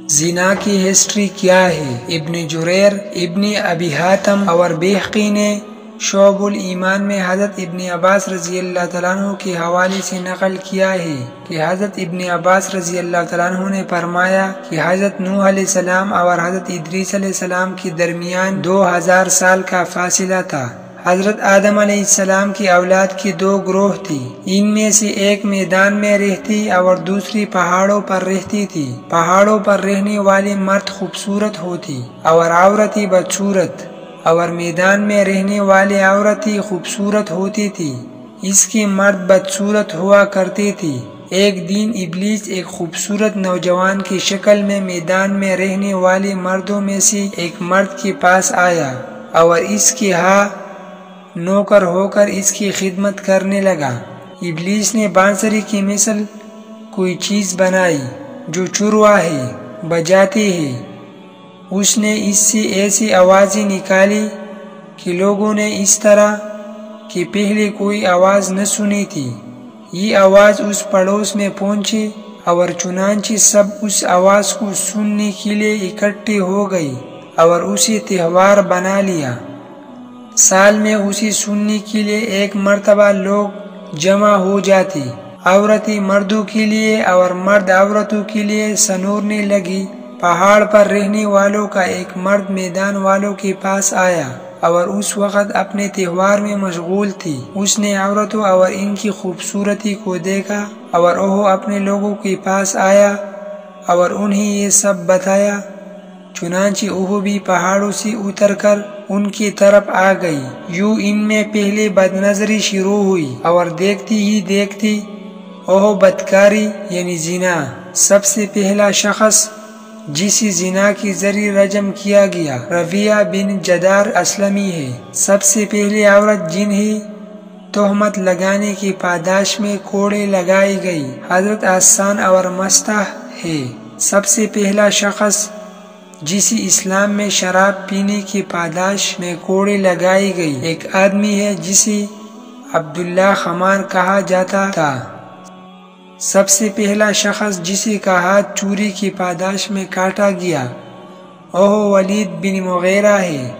زنا کی ہسٹری کیا ہے؟ ابن جریر، ابن ابی حاتم اور بیہقی نے شعب الایمان میں حضرت ابن عباس رضی اللہ تعالیٰ عنہ کے حوالے سے نقل کیا ہے کہ حضرت ابن عباس رضی اللہ تعالیٰ عنہ نے فرمایا کہ حضرت نوح علیہ السلام اور حضرت ادریس علیہ السلام کے درمیان 2000 سال کا فاصلہ تھا۔ حضرت آدم علیہ السلام کی اولاد کی 2 گروہ تھی، ان میں سے ایک میدان میں رہتی اور دوسری پہاڑوں پر رہتی تھی۔ پہاڑوں پر رہنے والی مرد خوبصورت ہوتی اور عورتیں بدصورت، اور میدان میں رہنے والی عورتیں خوبصورت ہوتی تھی، اس کی مرد بدصورت ہوا کرتی تھی۔ ایک دن ابلیس ایک خوبصورت نوجوان کی شکل میں میدان میں رہنے والے مردوں میں سے ایک مرد کے پاس آیا اور اس کے ہاں نوکر ہو کر اس کی خدمت کرنے لگا۔ ابلیس نے بانسری کی مثل کوئی چیز بنائی جو چرواہے بجاتے ہیں۔ اس نے اس سے ایسی آوازیں نکالی کہ لوگوں نے اس طرح کہ پہلے کوئی آواز نہ سنی تھی۔ یہ آواز اس پڑوس میں پہنچی اور چنانچہ سب اس آواز کو سننے کے لیے اکٹھے ہو گئی اور اسے تہوار بنا لیا۔ سال میں اسے سننے کے لیے ایک مرتبہ لوگ جمع ہو جاتے، عورتیں مردوں کے لیے اور مرد عورتوں کے لیے سنورنے لگی۔ پہاڑ پر رہنے والوں کا ایک مرد میدان والوں کے پاس آیا اور اس وقت اپنے تہوار میں مشغول تھی۔ اس نے عورتوں اور ان کی خوبصورتی کو دیکھا اور وہ اپنے لوگوں کے پاس آیا اور انہیں یہ سب بتایا۔ چنانچہ وہ بھی پہاڑوں سے اتر کر ان کی طرف آ گئی۔ یوں ان میں پہلے بد نظری شروع ہوئی اور دیکھتی ہی دیکھتی وہ بدکاری یعنی زنا۔ سب سے پہلا شخص جسے زنا کے ذریعے رجم کیا گیا ربیعہ بن جدار اسلمی ہے۔ سب سے پہلی عورت جنہیں تہمت لگانے کی پاداش میں کوڑے لگائی گئی حضرت حسان اور مستح ہے۔ سب سے پہلا شخص جسے اسلام میں شراب پینے کی پاداش میں کوڑے لگائی گئی ایک آدمی ہے جسے عبداللہ خمار کہا جاتا تھا۔ سب سے پہلا شخص جسے کا ہاتھ چوری کی پاداش میں کاٹا گیا وہ ولید بن مغیرہ ہے۔